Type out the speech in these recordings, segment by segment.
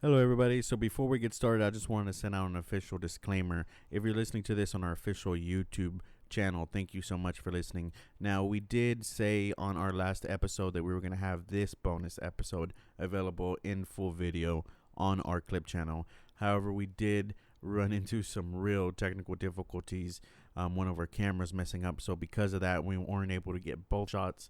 Hello, everybody. So before we get started, I just wanted to send out an official disclaimer. If you're listening to this on our official YouTube channel, thank you so much for listening. Now, we did say on our last episode that we were going to have this bonus episode available in full video on our clip channel. However, we did run into some real technical difficulties. One of our cameras messing up. So because of that, we weren't able to get both shots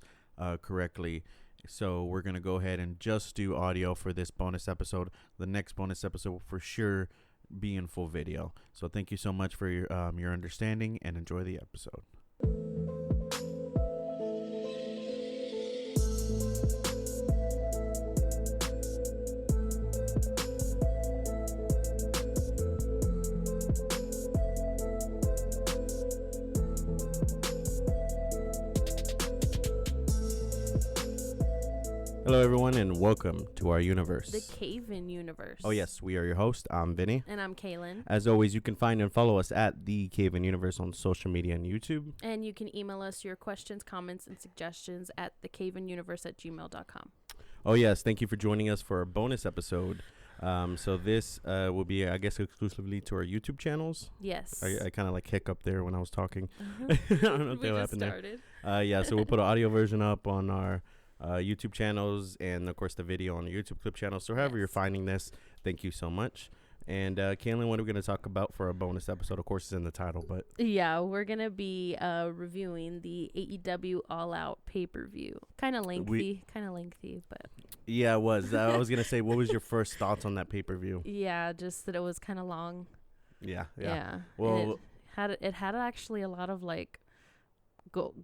correctly. So we're going to go ahead and just do audio for this bonus episode. The next bonus episode will for sure be in full video. So thank you so much for your understanding and enjoy the episode. Hello, everyone, and welcome to our universe. The CayVin Universe. Oh, yes. We are your host. I'm Vinny. And I'm Caylin. As always, you can find and follow us at the CayVin Universe on social media and YouTube. And you can email us your questions, comments, and suggestions at thecayvinuniverse@gmail.com. Oh, yes. Thank you for joining us for our bonus episode. So this will be, I guess, exclusively to our YouTube channels. Yes. I kind of like hiccuped there when I was talking. I don't know if that happened started. there. Yeah, so we'll put an audio version up on our YouTube channels and, of course, the video on the YouTube clip channel. So however you're finding this, thank you so much. And Caylin, what are we going to talk about for our bonus episode? Of course, it's in the title, but yeah, we're going to be reviewing the AEW All Out pay-per-view. Kind of lengthy, but yeah, it was. I was going to say, what was your first thoughts on that pay-per-view? Yeah, just that it was kind of long. Yeah. Well, it had actually a lot of like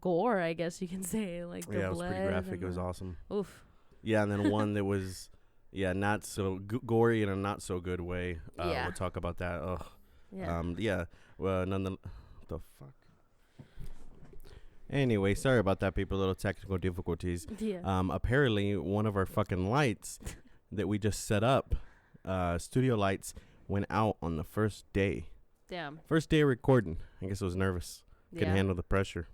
gore, I guess you can say, like the yeah, it was blood pretty graphic. It was awesome. Oof. Yeah, and then one that was not so gory in a not so good way. We'll talk about that. Ugh. Yeah. Well, the fuck. Anyway, sorry about that, people. Little technical difficulties. Yeah. Apparently, one of our fucking lights that we just set up, studio lights, went out on the first day. Damn. First day of recording. I guess I was nervous. Couldn't handle the pressure.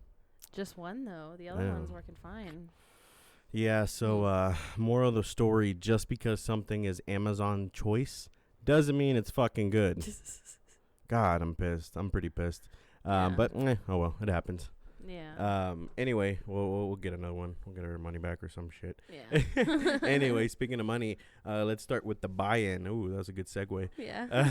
Just one, though. The other one's working fine. Yeah, so moral of the story, just because something is Amazon choice doesn't mean it's fucking good. God, I'm pissed. I'm pretty pissed. But, oh well, it happens. Yeah. Anyway, we'll get another one. We'll get our money back or some shit. Yeah. Anyway, speaking of money, let's start with the buy-in. Ooh, that was a good segue. Yeah.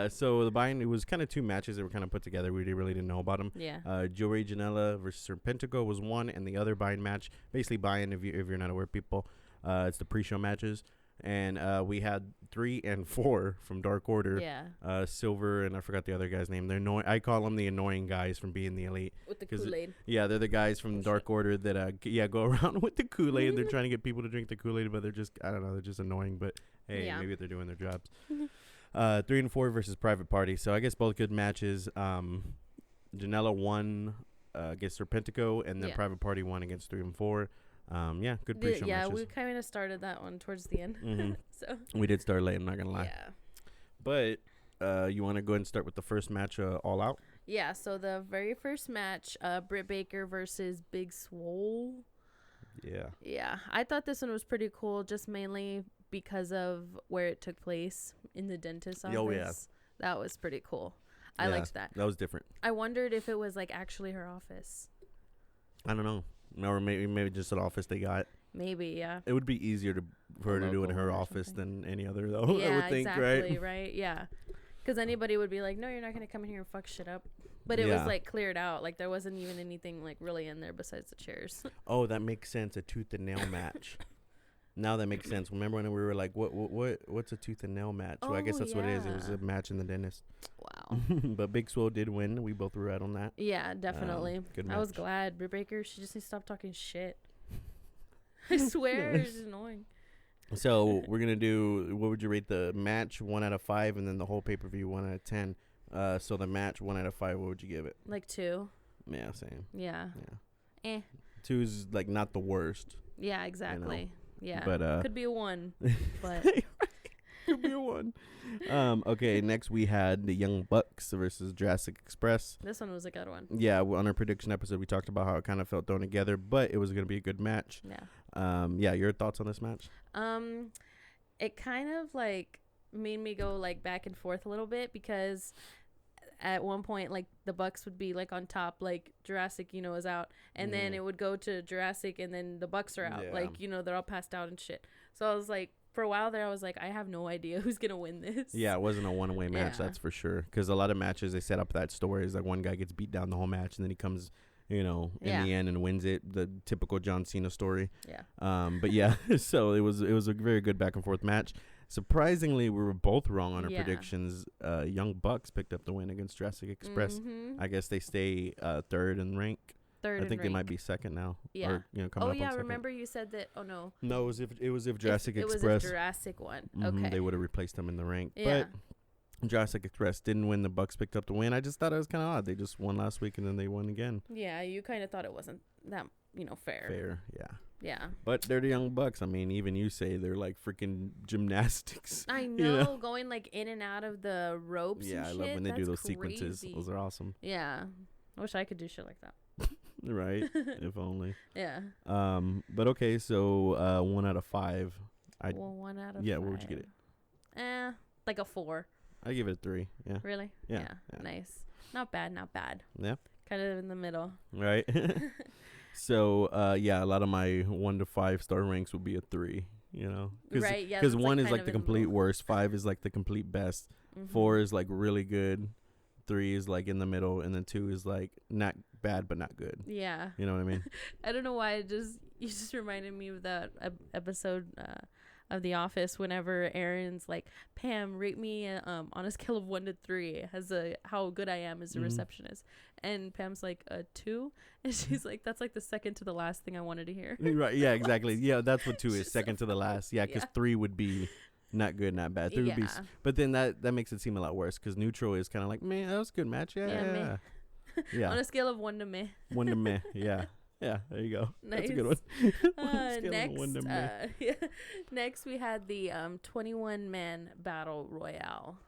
So the buy-in, it was kind of two matches that were kind of put together. We really didn't know about them. Yeah. Joey Janela versus Serpentico was one, and the other buy-in match, basically buy-in if you're not aware, people, it's the pre-show matches. And we had 3 and 4 from Dark Order. Yeah. Silver, and I forgot the other guy's name. They're I call them the annoying guys from being the elite. With the Kool-Aid. Yeah, they're the guys from Dark Order that go around with the Kool-Aid. They're trying to get people to drink the Kool-Aid, but they're just, I don't know, they're just annoying. But hey, maybe they're doing their jobs. 3 and 4 versus Private Party. So I guess both good matches. Janela won against Serpentico, and then Private Party won against 3 and 4. Good pre-show matches. Yeah, we kind of started that one towards the end. Mm-hmm. So we did start late, I'm not going to lie. Yeah. But you want to go ahead and start with the first match, All Out? Yeah, so the very first match, Britt Baker versus Big Swole. Yeah. Yeah, I thought this one was pretty cool, just mainly because of where it took place in the dentist's office. Oh, yeah. That was pretty cool. I liked that. That was different. I wondered if it was like actually her office. I don't know. Or maybe just an office they got. Maybe, yeah. It would be easier for her to do in her office than any other, though. Yeah, I would think, exactly, right? Yeah. Because anybody would be like, no, you're not going to come in here and fuck shit up. But it was, like, cleared out. Like, there wasn't even anything, like, really in there besides the chairs. Oh, that makes sense. A tooth and nail match. Now that makes sense. Remember when we were like, what's a tooth and nail match? Well, I guess that's what it is. It was a match in the dentist. Wow. But Big Swole did win. We both were right on that. Yeah, definitely. Good match. I was glad. Britt Baker, she just needs to stop talking shit. I swear, it's annoying. So we're going to do, what would you rate the match? 1 out of 5, and then the whole pay-per-view 1 out of 10. So the match 1 out of 5, what would you give it? Like 2. Yeah, same. Yeah. 2 is like not the worst. Yeah, exactly. You know? Yeah. But could be a 1. But could be a 1. Okay, next we had the Young Bucks versus Jurassic Express. This one was a good one. Yeah, on our prediction episode we talked about how it kind of felt thrown together, but it was going to be a good match. Yeah. Yeah, your thoughts on this match? it kind of like made me go like back and forth a little bit, because at one point like the Bucks would be like on top, like Jurassic, is out, and then it would go to Jurassic, and then the Bucks are out, like they're all passed out and shit. So I was like, for a while there, I was like, I have no idea who's gonna win this. Yeah, it wasn't a one-way match, that's for sure. Because a lot of matches they set up that story is like one guy gets beat down the whole match, and then he comes, in the end and wins it. The typical John Cena story. Yeah. But yeah, so it was a very good back and forth match. Surprisingly, we were both wrong on our predictions. Young Bucks picked up the win against Jurassic Express. I guess they stay third in rank. I think they might be second now. Yeah. Or, coming up on second. Remember you said that? Oh no. No, it was if Jurassic Express. It was a Jurassic one. Okay. They would have replaced them in the rank. Yeah. But Jurassic Express didn't win. The Bucks picked up the win. I just thought it was kind of odd. They just won last week and then they won again. Yeah, you kind of thought it wasn't that fair. Fair, yeah. Yeah. But they're the Young Bucks. I mean, even you say they're like freaking gymnastics. I know, going like in and out of the ropes. Yeah, and I love when they do those sequences. crazy. Those are awesome. Yeah. I wish I could do shit like that. Right. If only. Yeah. But okay, so 1 out of 5. 1 out of 5. Yeah, what would you get it? Like a 4. I give it a 3. Yeah. Really? Yeah. Nice. Not bad. Yeah. Kind of in the middle. Right. So, a lot of my 1 to 5 star ranks would be a 3, Right, yeah. Because 1 is like the complete worst, 5 is like the complete best, 4 is like really good, 3 is like in the middle, and then 2 is like not bad but not good. Yeah. You know what I mean? I don't know why you just reminded me of that episode of The Office whenever Aaron's like, Pam, rate me on a scale of 1 to 3 as how good I am as a receptionist, and Pam's like a 2, and she's like, that's like the second to the last thing I wanted to hear. Right? Yeah, exactly. Yeah, that's what 2 is, second to the last. Yeah, because 3 would be not good, not bad. 3 would be, but then that makes it seem a lot worse because neutral is kind of like, man, that was a good match. Yeah. Yeah. On a scale of 1 to meh. 1 to meh. Yeah. Yeah, there you go. Nice. That's a good one. Next we had the 21-man battle royale.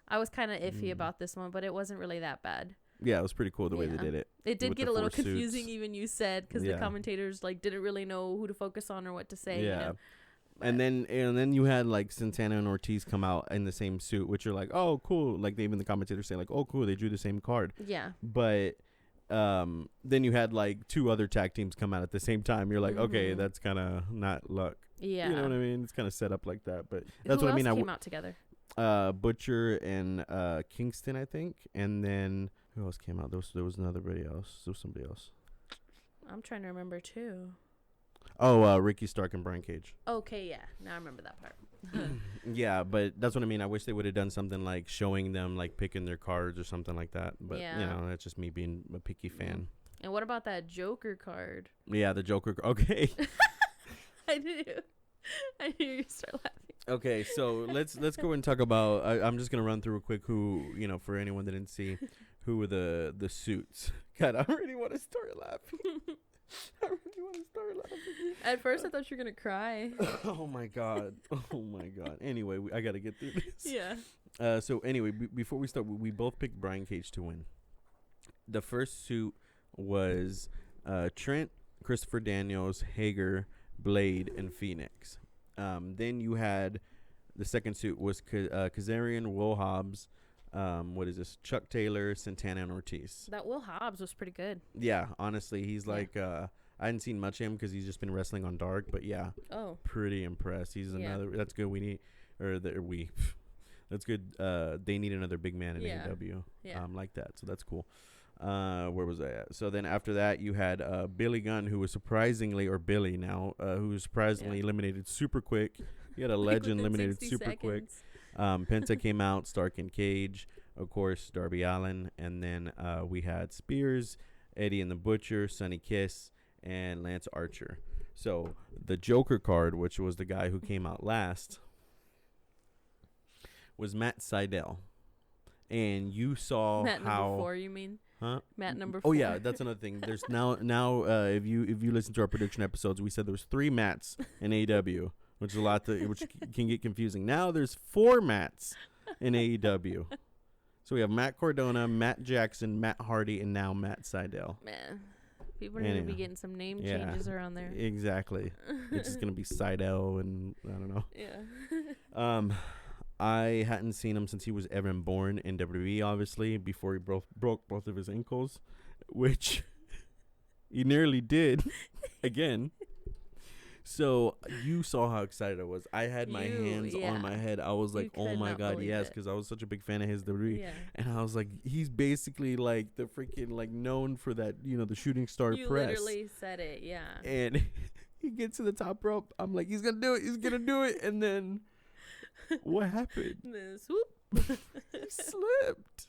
I was kind of iffy about this one, but it wasn't really that bad. Yeah, it was pretty cool the way they did it. It did get a little confusing, even you said, because the commentators like didn't really know who to focus on or what to say. Yeah. And then you had like Santana and Ortiz come out in the same suit, which are like, oh, cool. Like even the commentators say like, oh, cool, they drew the same card. Yeah. But then you had like 2 other tag teams come out at the same time. You're like, okay, that's kind of not luck. Yeah. You know what I mean? It's kind of set up like that. But that's who what I mean. Who else came out together? Butcher and Kingston, I think. And then who else came out? There was somebody else. I'm trying to remember too. Oh, Ricky Stark and Brian Cage. Okay, yeah. Now I remember that part. Yeah, but that's what I mean. I wish they would have done something like showing them like picking their cards or something like that. But, that's just me being a picky fan. And what about that Joker card? Yeah, the Joker. Okay. I knew you start laughing. Okay, so let's go and talk about. I'm just gonna run through real quick who for anyone that didn't see, who were the suits. God, I already want to start laughing. At first, I thought you were gonna cry. Oh my god. Anyway, I gotta get through this. Yeah. So anyway, before we start, we both picked Brian Cage to win. The first suit was Trent, Christopher Daniels, Hager, Blade, and Phoenix. Then you had the second suit was Kazarian, Will Hobbs, what is this? Chuck Taylor, Santana, and Ortiz. That Will Hobbs was pretty good. Yeah, honestly, he's like I hadn't seen much of him because he's just been wrestling on Dark, but pretty impressed. He's another. That's good. That's good. They need another big man in AEW. Yeah. Like that. So that's cool. Where was I at? So then after that, you had Billy Gunn, who was surprisingly eliminated super quick. He had a legend eliminated super quick. Penta came out, Stark and Cage, of course, Darby Allin, and then we had Spears, Eddie and the Butcher, Sonny Kiss, and Lance Archer. So the Joker card, which was the guy who came out last, was Matt Sydal. And you saw Matt number 4, you mean? Huh? Matt number 4. Oh yeah, that's another thing. There's now if you listen to our prediction episodes, we said there was 3 Matts in AEW, which is which can get confusing. Now there's 4 Matts in AEW. So we have Matt Cardona, Matt Jackson, Matt Hardy, and now Matt Sydal. Man, People need to be getting some name changes around there. Exactly. It's just gonna be Seidel and I don't know. Yeah. I hadn't seen him since he was ever born in WWE, obviously, before he broke both of his ankles, which he nearly did again. So you saw how excited I was. I had my hands on my head. I was like, oh my God, yes, because I was such a big fan of his WWE. Yeah. And I was like, he's basically like the freaking like known for that, you know, the shooting star press. You literally said it, yeah. And he gets to the top rope. I'm like, he's going to do it. He's going to do it. And then what happened? Then swoop. He slipped.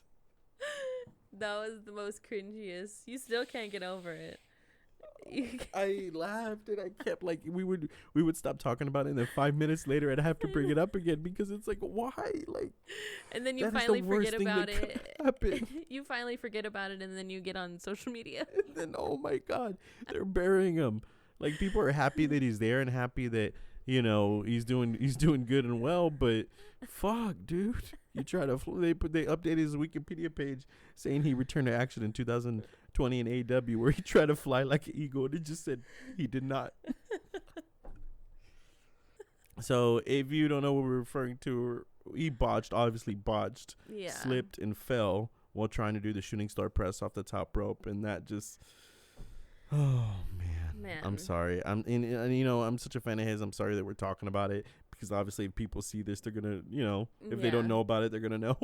That was the most cringiest. You still can't get over it. I laughed and I kept like we would stop talking about it, and then 5 minutes later I'd have to bring it up again because it's like, why, like, and then you finally forget about it. You finally forget about it, and then you get on social media, and then oh my God, they're burying him. Like, people are happy that he's there and happy that, you know, he's doing good and well, but fuck, dude, you try to they updated his Wikipedia page saying he returned to action in 2020 in AEW, where he tried to fly like an eagle, and it just said he did not. So if you don't know what we're referring to, he obviously botched, slipped and fell while trying to do the shooting star press off the top rope, and that just, oh man. I'm sorry. And you know, I'm such a fan of his. I'm sorry that we're talking about it, because obviously if people see this, they're gonna, you know, if they don't know about it, they're gonna know.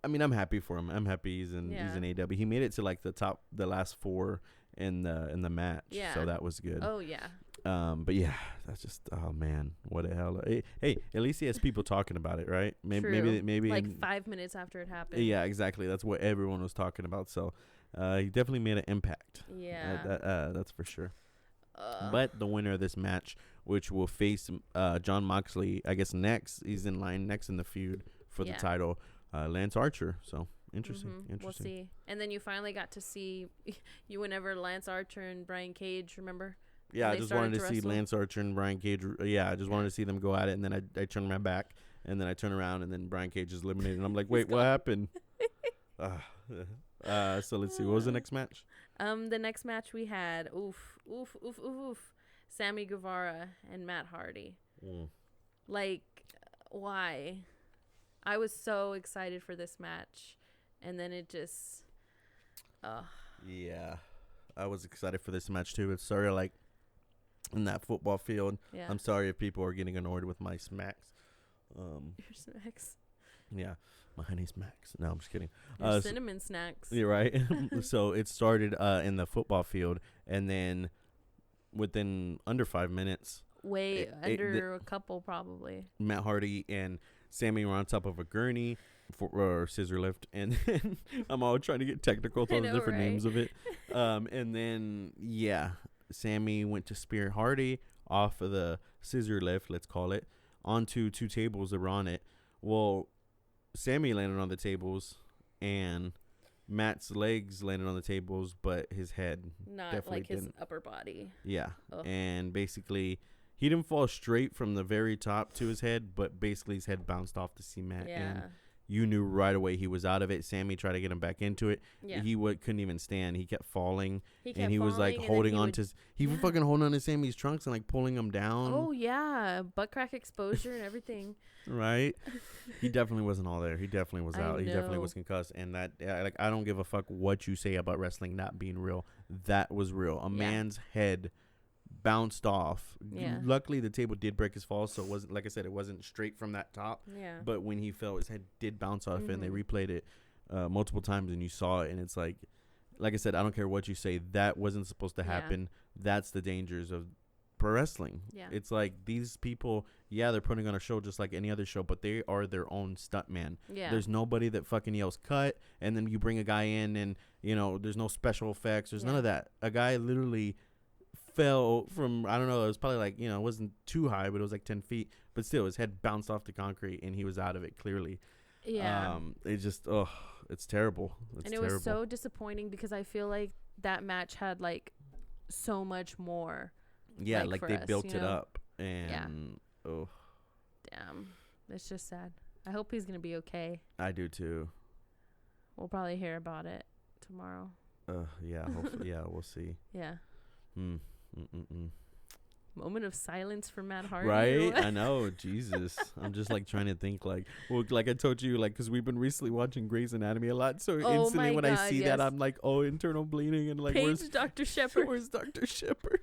I mean, I'm happy for him. I'm happy he's in AEW. He made it to like the last four in the match. Yeah. So that was good. Oh yeah. But yeah, that's just, oh man, what the hell. Hey, at least he has people talking about it, right? Maybe like 5 minutes after it happened. Yeah, exactly. That's what everyone was talking about. So he definitely made an impact. Yeah. That's for sure. But the winner of this match, which will face Jon Moxley, I guess next, he's in line next in the feud for the title, Lance Archer. So interesting. We'll see. And then you finally got to see whenever Lance Archer and Brian Cage, remember? Yeah, I just wanted to see Lance Archer and Brian Cage. Yeah, I just wanted to see them go at it, and then I turned my back, and then I turn around, and then Brian Cage is eliminated, and I'm like, wait, what happened? So let's see. What was the next match? The next match we had, Sammy Guevara and Matt Hardy. Like, why? I was so excited for this match, and then it just, Yeah, I was excited for this match too. It's sorry, like, in that football field. Yeah. I'm sorry if people are getting annoyed with my smacks. Your smacks. Yeah. My honey smacks. No, I'm just kidding. Cinnamon snacks. You're right. So it started in the football field, and then within under 5 minutes, a couple probably, Matt Hardy and Sammy were on top of a gurney or scissor lift, and then I'm all trying to get technical with all the different names of it. And then Sammy went to spear Hardy off of the scissor lift, let's call it, onto two tables that were on it. Well, Sammy landed on the tables, and Matt's legs landed on the tables, but his head definitely didn't. His upper body. Yeah. Ugh. And basically, he didn't fall straight from the very top to his head, but basically his head bounced off the cement. Yeah. And you knew right away he was out of it. Sammy tried to get him back into it. Yeah. He couldn't even stand. He kept falling. He was like holding on to fucking holding on to Sammy's trunks and like pulling him down. Oh yeah, butt crack exposure and everything. Right. He definitely wasn't all there. He definitely was out. He definitely was concussed. And that, like, I don't give a fuck what you say about wrestling not being real. That was real. A man's head bounced off. Yeah. Luckily, the table did break his fall, so it wasn't, like I said, it wasn't straight from that top. Yeah. But when he fell, his head did bounce off, and they replayed it multiple times, and you saw it, and it's like I said, I don't care what you say, that wasn't supposed to happen. That's the dangers of pro wrestling. Yeah. It's like these people, they're putting on a show just like any other show, but they are their own stuntman. Yeah. There's nobody that fucking yells cut, and then you bring a guy in, and you know there's no special effects. There's none of that. A guy literally fell from, I don't know, it was probably like, you know, it wasn't too high, but it was like 10 feet, but still his head bounced off the concrete and he was out of it clearly. Yeah. It just, it's terrible. It's terrible. Was so disappointing because I feel like that match had like so much more. Yeah, like they built it up, and damn, it's just sad. I hope he's gonna be okay. I do too. We'll probably hear about it tomorrow. Yeah, hopefully, yeah, we'll see. Yeah. Mm-mm-mm. Moment of silence for Matt Hardy. Right? I know. Jesus. I'm just like trying to think like I told you, like, because we've been recently watching Grey's Anatomy a lot. So instantly when I see that, I'm like, oh, internal bleeding. And like, where's Dr. Shepard? Where's Dr. Shepard?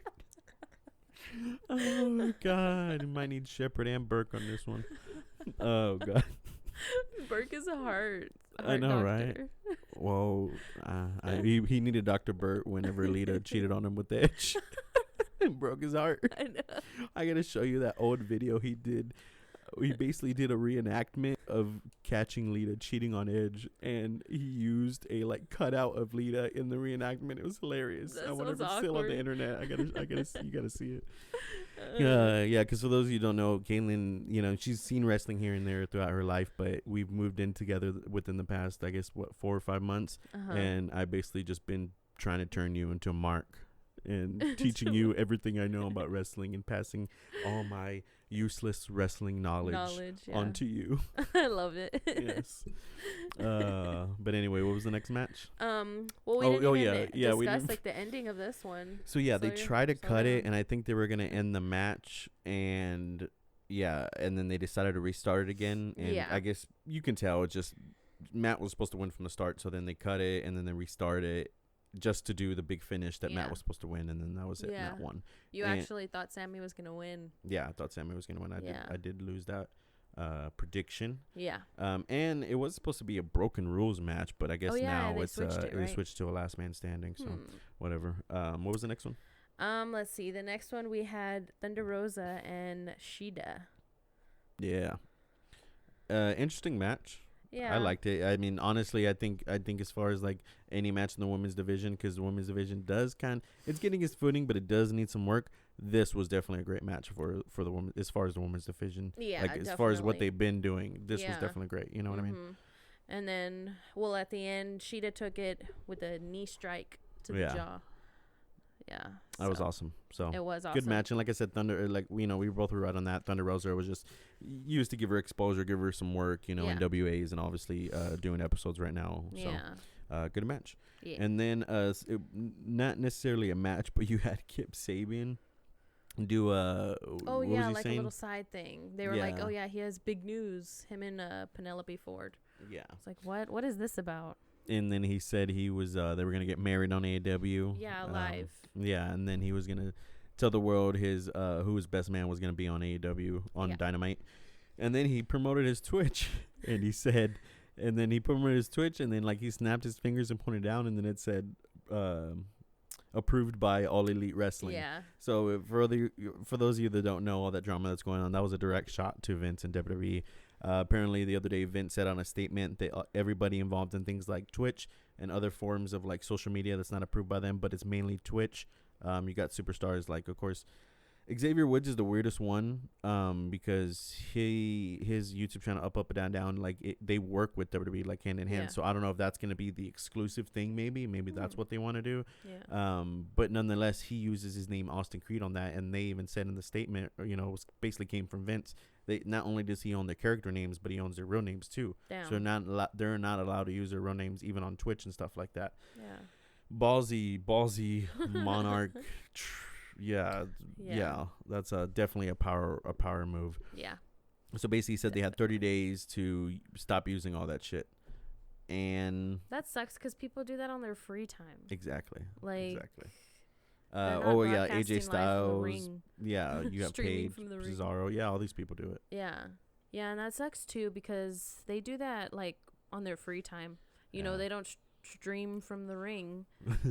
Oh, God. I might need Shepard and Burke on this one. Oh, God. Burke is a heart I know, doctor. right? Well, he needed Dr. Burt whenever Lita cheated on him with the Edge. And broke his heart. I know. I gotta show you that old video he did. He basically did a reenactment of catching Lita cheating on Edge, and he used a like cutout of Lita in the reenactment. It was hilarious. That I wonder if sounds it's still on the awkward. internet. You gotta see it. Yeah, because for those of you who don't know, Caylin, you know, she's seen wrestling here and there throughout her life, but we've moved in together within the past, I guess, 4 or 5 months, and I basically just been trying to turn you into a Mark and teaching you everything I know about wrestling and passing all my useless wrestling knowledge onto you. I love it. Yes. But anyway, what was the next match? Well, we didn't even discuss like the ending of this one. So yeah, they tried to cut it, and I think they were gonna end the match, and then they decided to restart it again. And I guess you can tell it's just Matt was supposed to win from the start, so then they cut it and then they restart it just to do the big finish that Matt was supposed to win, and then that was it. Matt won. You actually thought Sammy was gonna win. Yeah, I thought Sammy was gonna win. I did lose that prediction. Yeah. And it was supposed to be a broken rules match, but I guess now they switched to a last man standing. So whatever. What was the next one? Let's see. The next one we had Thunder Rosa and Shida. Yeah. Interesting match. Yeah. I liked it. I mean, honestly, I think as far as like any match in the women's division, because the women's division it's getting its footing, but it does need some work. This was definitely a great match for the women as far as the women's division. Yeah, like as far as what they've been doing, this was definitely great. You know what I mean? And then, well, at the end, Shida took it with a knee strike to the jaw. Yeah, that was awesome. So it was awesome. Good match, and like I said, Thunder, like we both were right on that. Thunder Rosa was just used to give her exposure, give her some work, in WAs, and obviously doing episodes right now. So good match. Yeah. And then not necessarily a match, but you had Kip Sabian do like saying? A little side thing. They were like, oh yeah, he has big news. Him and Penelope Ford. Yeah. It's like, what is this about? And then he said he was they were gonna get married on AEW. Yeah, live. Yeah, and then he was gonna tell the world who his best man was gonna be on AEW on Dynamite. And then he promoted his Twitch, and he said, and then he promoted his Twitch, and then like he snapped his fingers and pointed down, and then it said, approved by All Elite Wrestling. Yeah. So for those of you that don't know all that drama that's going on, that was a direct shot to Vince and WWE. Apparently the other day Vince said on a statement that everybody involved in things like Twitch and other forms of like social media that's not approved by them, but it's mainly Twitch. You got superstars like, of course, Xavier Woods is the weirdest one because his YouTube channel up down down like they work with WWE like hand in hand. So I don't know if that's going to be the exclusive thing. Maybe that's what they want to do. Yeah. But nonetheless, he uses his name Austin Creed on that, and they even said in the statement, basically came from Vince. They not only does he own their character names, but he owns their real names too. Damn. So they're not allowed to use their real names even on Twitch and stuff like that. Yeah. Ballsy monarch. Yeah, that's definitely a power move. Yeah. So basically, he said they had 30 days to stop using all that shit, and that sucks because people do that on their free time. Exactly. Exactly. AJ Styles. Yeah, you got Paige, Cesaro. Yeah, all these people do it. Yeah, and that sucks too because they do that like on their free time. You know, they don't stream from the ring.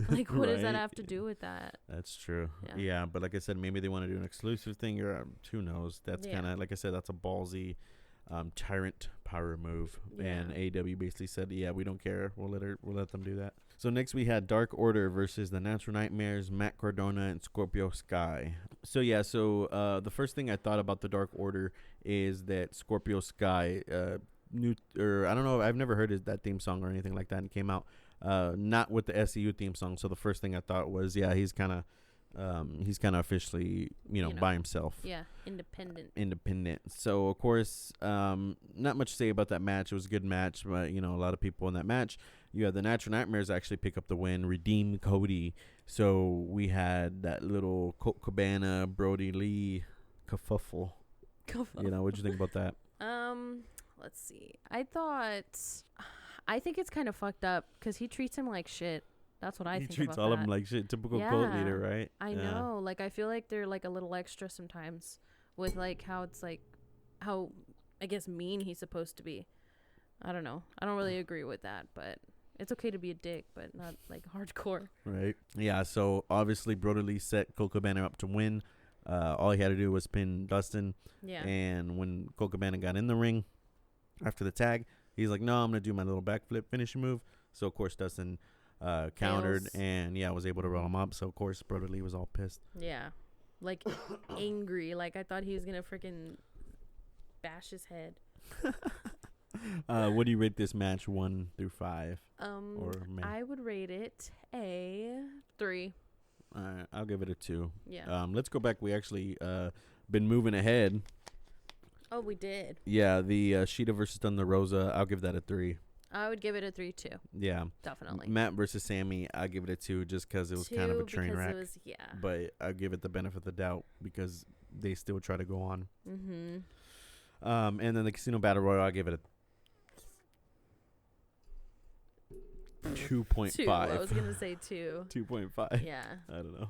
Like, what does that have to do with that? That's true. Yeah, but like I said, maybe they want to do an exclusive thing, or who knows? That's kind of like I said, that's a ballsy tyrant power move. And AEW basically said, yeah, we don't care. We'll let them do that. So next we had Dark Order versus the Natural Nightmares, Matt Cardona and Scorpio Sky. So the first thing I thought about the Dark Order is that Scorpio Sky I don't know, I've never heard that theme song or anything like that, and it came out not with the SCU theme song. So the first thing I thought was, he's kind of he's kind of officially, by himself. Yeah, independent. So, of course, not much to say about that match. It was a good match, but, a lot of people in that match. You had the Natural Nightmares actually pick up the win, redeem Cody. So, we had that little Colt Cabana, Brody Lee kerfuffle. What'd you think about that? Let's see. I think it's kind of fucked up because he treats him like shit. That's what I think. He treats all of them like shit. Typical cult leader, right? I know. Like, I feel like they're like a little extra sometimes with like how it's like how I guess mean he's supposed to be. I don't know. I don't really agree with that, but it's okay to be a dick, but not like hardcore. Right. Yeah. So obviously, Brody Lee set Colt Cabana up to win. All he had to do was pin Dustin. Yeah. And when Colt Cabana got in the ring after the tag, he's like, "No, I'm gonna do my little backflip finishing move." So of course Dustin countered and was able to roll him up. So of course Brody Lee was all pissed. Yeah, like angry. Like I thought he was gonna freaking bash his head. What do you rate this match 1 through 5? I would rate it a 3. All right, I'll give it a 2. Yeah. Let's go back. We actually been moving ahead. Oh, we did. Yeah, the Sheeta versus Thunder Rosa. I'll give that a 3. I would give it a 3 too. Yeah, definitely. Matt versus Sammy. I'll give it a 2 just because it was kind of a train wreck. Yeah. But I'll give it the benefit of the doubt because they still try to go on. Mm-hmm. And then the Casino Battle Royal. I'll give it a 2.5. I was gonna say 2. 2.5. Yeah. I don't know.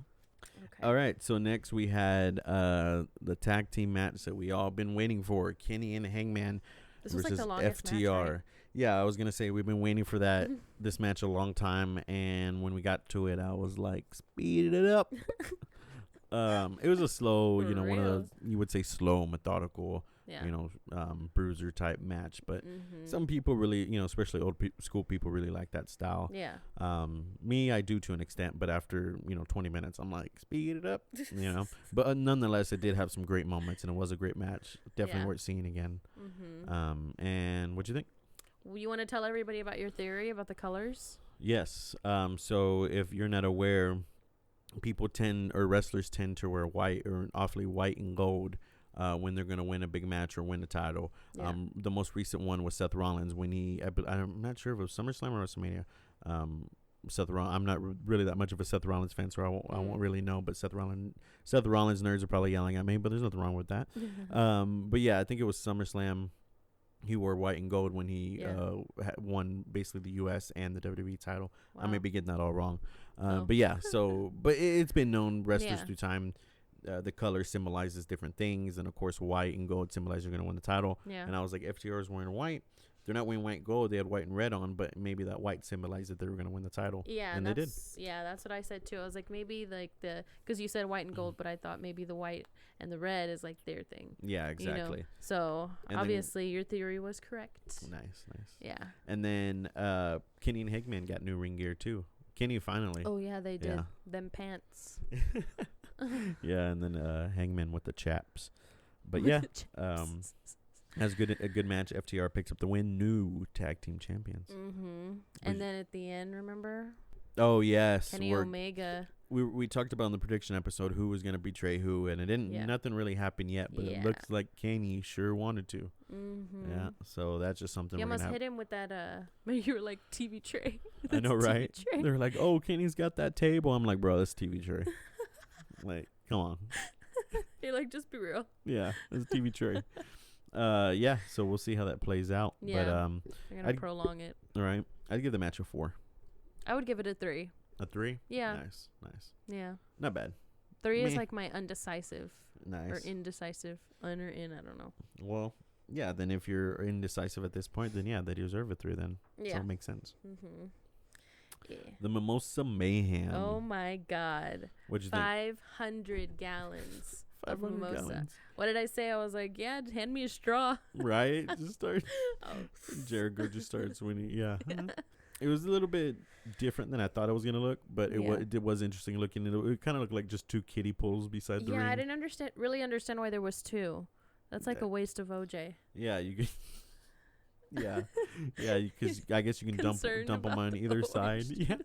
Okay. All right. So next we had the tag team match that we all been waiting for: Kenny and Hangman versus was like the longest FTR. Match, right? Yeah, I was gonna say we've been waiting for that this match a long time, and when we got to it, I was like, speed it up. It was a slow, one of those you would say slow, methodical. Yeah. Bruiser type match, but some people really, especially old school people really like that style. Yeah. Me, I do to an extent, but after 20 minutes, I'm like, speed it up, But nonetheless, it did have some great moments, and it was a great match. Definitely worth seeing again. And what'd you think? You want to tell everybody about your theory about the colors? Yes. So if you're not aware, wrestlers tend to wear white or awfully white and gold. When they're going to win a big match or win the title. Yeah. The most recent one was Seth Rollins when I'm not sure if it was SummerSlam or WrestleMania. Seth Rollins, I'm not really that much of a Seth Rollins fan, so I won't really know, but Seth Rollins nerds are probably yelling at me, but there's nothing wrong with that. But yeah, I think it was SummerSlam. He wore white and gold when he won basically the U.S. and the WWE title. Wow. I may be getting that all wrong. But yeah, but it's been known wrestlers through time. The color symbolizes different things, and of course white and gold symbolize you're going to win the title. And I was like, FTR is wearing white. They're not wearing white and gold. They had white and red on, but maybe that white symbolized that they were going to win the title. Yeah, and they did. Yeah, that's what I said too. I was like, maybe like because you said white and gold, but I thought maybe the white and the red is like their thing. Yeah, exactly. So and obviously your theory was correct. Nice. Yeah. And then Kenny and Hangman got new ring gear too. Kenny finally. Oh yeah, they did. Them pants. Yeah, and then Hangman with the chaps. But yeah, has a good match. FTR picks up the win. New tag team champions. And then at the end, remember? Oh yes, Kenny Omega. We talked about in the prediction episode who was gonna betray who, and it didn't. Nothing really happened yet, but it looks like Kenny sure wanted to. Yeah, so that's just something. You almost hit him with that. You were like TV tray. I know, right? They're like, "Oh, Kenny's got that table." I'm like, "Bro, that's TV tray." Like, come on. You're like, just be real. Yeah, it's a TV tray. Yeah, so we'll see how that plays out. Yeah, but I'm gonna prolong it. All right, I'd give the match a 4. I would give it a 3. A 3? Yeah. Nice. Yeah. Not bad. 3 is like my undecisive. Nice. Or indecisive. Un or in, I don't know. Well, yeah, then if you're indecisive at this point, then yeah, they deserve a 3 then. Yeah. So it makes sense. Yeah. The Mimosa Mayhem. Oh my God. What'd you think? 500 gallons of Mimosa. Gallons. What did I say? I was like, yeah, hand me a straw. Right? Just start. Jericho just starts winning. Yeah. It was a little bit different than I thought it was going to look, but it was interesting looking. It kind of looked like just 2 kiddie pools beside the ring. Yeah, I didn't really understand why there was 2. That's like a waste of OJ. Yeah, you could. Yeah, because I guess you can dump them on either side. Yeah,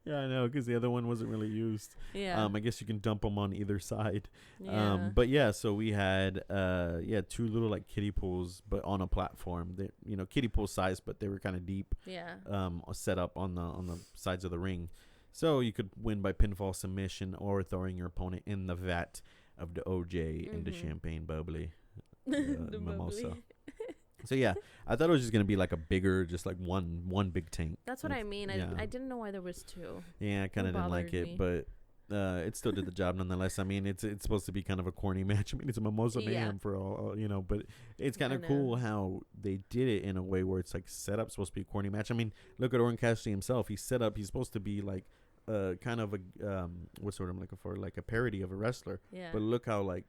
Yeah, I know, because the other one wasn't really used. Yeah. I guess you can dump them on either side. Yeah. But yeah, so we had two little like kiddie pools, but on a platform. That kiddie pool size, but they were kind of deep. Yeah. Set up on the sides of the ring, so you could win by pinfall, submission, or throwing your opponent in the vat of the OJ and the champagne bubbly, The mimosa. bubbly. So yeah, I thought it was just gonna be like a bigger, just like one big tank. That's what I mean. Yeah. I didn't know why there was two. Yeah, I kind of didn't like bothered it, me. but it still did the job nonetheless. I mean, it's supposed to be kind of a corny match. I mean, it's a Mimosa Mayhem for all, but it's kind of cool how they did it in a way where it's like set up supposed to be a corny match. I mean, look at Orange Cassidy himself. He's set up. He's supposed to be like kind of a what's the word I'm looking for? Like a parody of a wrestler. Yeah. But look how like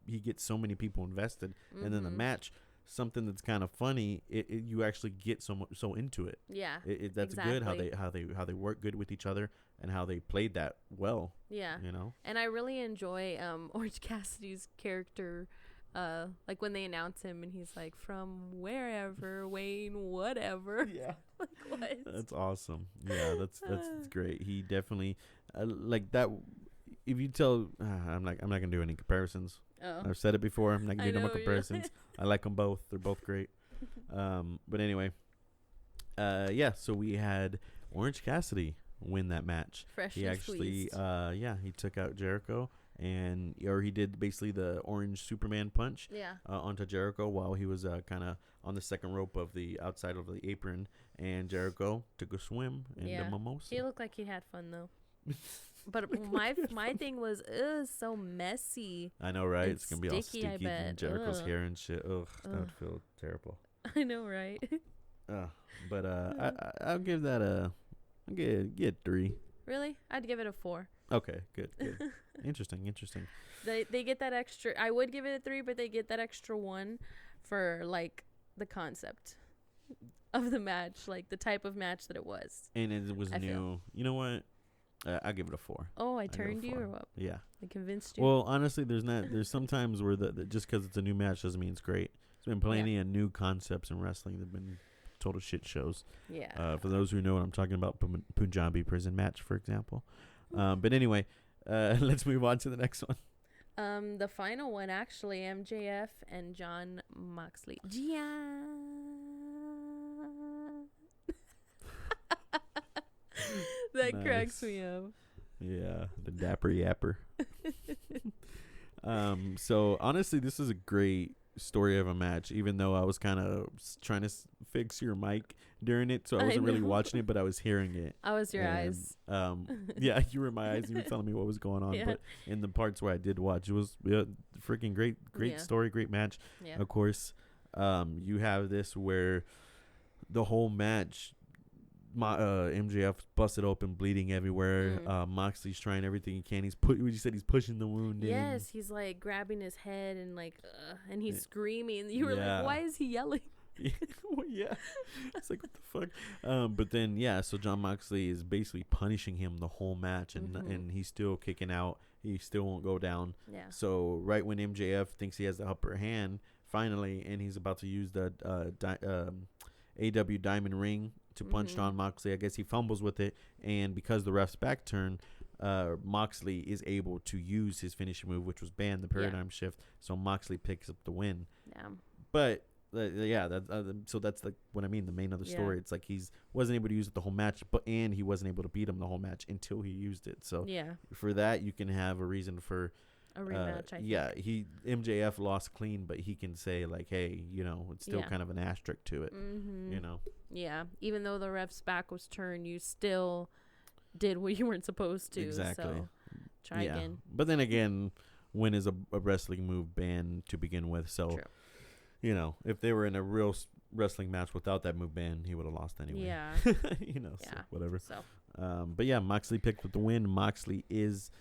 he gets so many people invested, and then the match. Something that's kind of funny, you actually get so into it. Yeah, that's good how they work good with each other and how they played that well. Yeah, and I really enjoy Orange Cassidy's character, like when they announce him and he's like from wherever, Wayne, whatever. Yeah, like what? That's awesome. Yeah, that's great. He definitely like that. If you tell, I'm not gonna do any comparisons. Oh. I've said it before. I'm not gonna do no more comparisons. I like them both. They're both great. But anyway, so we had Orange Cassidy win that match. Fresh he actually, he took out Jericho, or he did basically the orange Superman punch. Yeah. Onto Jericho while he was kind of on the second rope of the outside of the apron, and Jericho took a swim in the Mimosa. He looked like he had fun though. But my thing was, so messy. I know, right? It's gonna be all sticky, I sticky bet. and Jericho's hair and shit. Ugh, that would feel terrible. I know, right? But I'll give that I'll get 3. Really? I'd give it a 4. Okay, good. Interesting. They get that extra. I would give it a 3, but they get that extra 1 for like the concept of the match, like the type of match that it was. And it was new. You know what? I'll give it a 4. Oh, I turned you or what? Yeah. I convinced you? Well, honestly, there's sometimes where just because it's a new match doesn't mean it's great. There's been plenty of new concepts in wrestling that have been total shit shows. Yeah. For those who know what I'm talking about, Punjabi prison match, for example. But anyway, let's move on to the next one. The final one, actually, MJF and Jon Moxley. That cracks me up. Yeah, the dapper yapper. So honestly, this is a great story of a match, even though I was kind of trying to fix your mic during it, so I wasn't really watching it, but I was hearing it. I was your eyes. Yeah, you were my eyes. You were telling me what was going on, but in the parts where I did watch, it was freaking great story, great match. Yeah. Of course, you have this where the whole match, MJF busted open, bleeding everywhere. Moxley's trying everything he can. He's pushing the wound in. Yes, he's like grabbing his head and like, and he's screaming. You were like, why is he yelling? Yeah. It's like, what the fuck? But then, so Jon Moxley is basically punishing him the whole match, and he's still kicking out. He still won't go down. Yeah. So right when MJF thinks he has the upper hand, finally, and he's about to use the AW Diamond Ring to punch Jon Moxley, I guess he fumbles with it, and because the ref's back turn, Moxley is able to use his finishing move, which was banned, the paradigm shift. So Moxley picks up the win. Yeah. But so that's like what I mean. The main of the story. It's like he's wasn't able to use it the whole match, and he wasn't able to beat him the whole match until he used it. So for that, you can have a reason for a rematch. I think. MJF lost clean, but he can say like, hey, it's still kind of an asterisk to it. Yeah, even though the ref's back was turned, you still did what you weren't supposed to. Exactly. So try again. But then again, when is a wrestling move banned to begin with? So, true. If they were in a real wrestling match without that move banned, he would have lost anyway. Yeah. So whatever. So. But yeah, Moxley picked up the win. Moxley is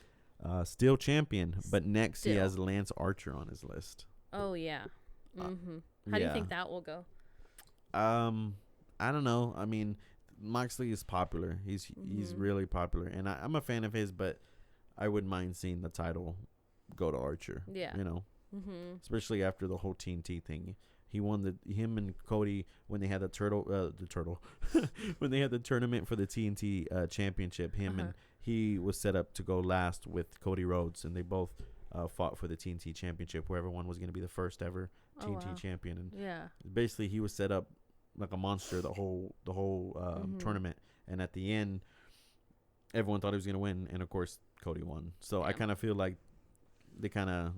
still champion, but next he has Lance Archer on his list. Oh yeah. How do you think that will go? I don't know. I mean, Moxley is popular. He's really popular, and I'm a fan of his, but I wouldn't mind seeing the title go to Archer. Yeah. Especially after the whole TNT thing. He won him and Cody when they had the when they had the tournament for the TNT championship. And he was set up to go last with Cody Rhodes, and they both fought for the TNT championship. Whoever won was going to be the first ever TNT champion. And basically he was set up like a monster the whole tournament. And at the end, everyone thought he was going to win, and of course Cody won. So I kind of feel like they kind of,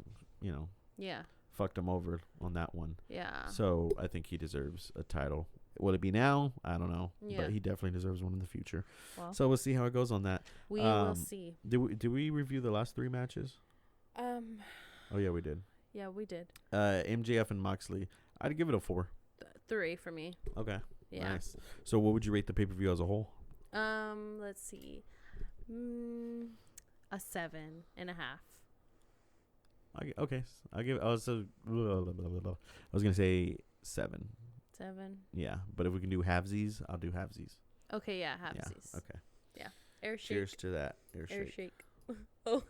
fucked him over on that one. Yeah. So I think he deserves a title. Will it be now? I don't know. Yeah. But he definitely deserves one in the future. Well, so we'll see how it goes on that. We will see. Did we review the last 3 matches? Oh yeah, we did. Yeah, we did. MJF and Moxley. I'd give it a 4. 3 for me. Okay. Yeah. Nice. So what would you rate the pay-per-view as a whole? Let's see. A 7.5. Okay, I'll give. I was gonna say 7. 7. Yeah, but if we can do halvesies, I'll do halvesies. Okay, yeah, halvesies. Yeah, okay. Yeah. Air shake. Cheers to that. Air shake. Oh.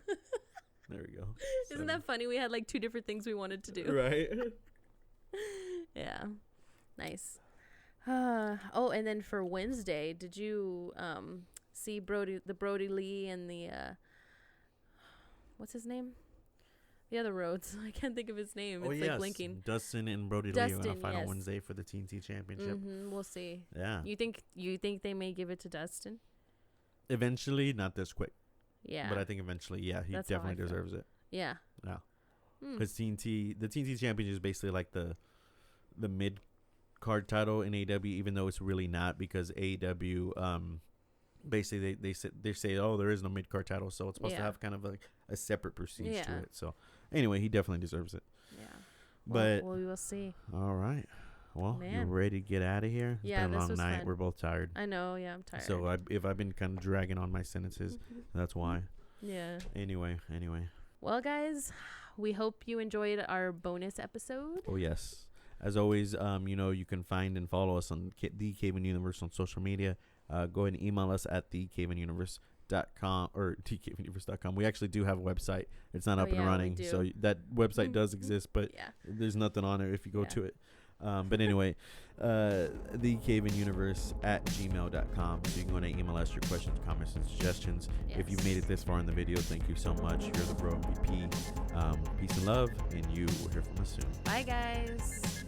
There we go. Isn't that funny? We had like 2 different things we wanted to do. Right. Yeah. Nice. Oh, and then for Wednesday, did you see Brody Lee and the what's his name? The other Rhodes. I can't think of his name. It's like blinking. Dustin and Brody Lee on a final Wednesday for the TNT Championship. We'll see. Yeah. You think they may give it to Dustin? Eventually, not this quick. Yeah. But I think eventually, he definitely deserves it. Yeah. Yeah. Because the TNT Championship is basically like the mid card title in AEW, even though it's really not, because AEW basically they say, oh, there is no mid card title, so it's supposed to have kind of like a separate prestige to it. So anyway, he definitely deserves it. Yeah. But we will see. All right. Well, you ready to get out of here? It's been a long night. Fun. We're both tired. I know. Yeah, I'm tired. So if I've been kind of dragging on my sentences, that's why. Yeah. Anyway. Well, guys, we hope you enjoyed our bonus episode. Oh, yes. As always, you can find and follow us on the CayVin Universe on social media. Go ahead and email us at thecayvinuniverse.com or tcavinuniverse.com. We actually do have a website. It's not up and running, so that website does exist, but there's nothing on it if you go to it. But anyway, thecayvinuniverse at gmail.com. So you can go ahead and email us your questions, comments, and suggestions. Yes. If you made it this far in the video, thank you so much. You're the Bro MVP. Peace and love, and you will hear from us soon. Bye, guys.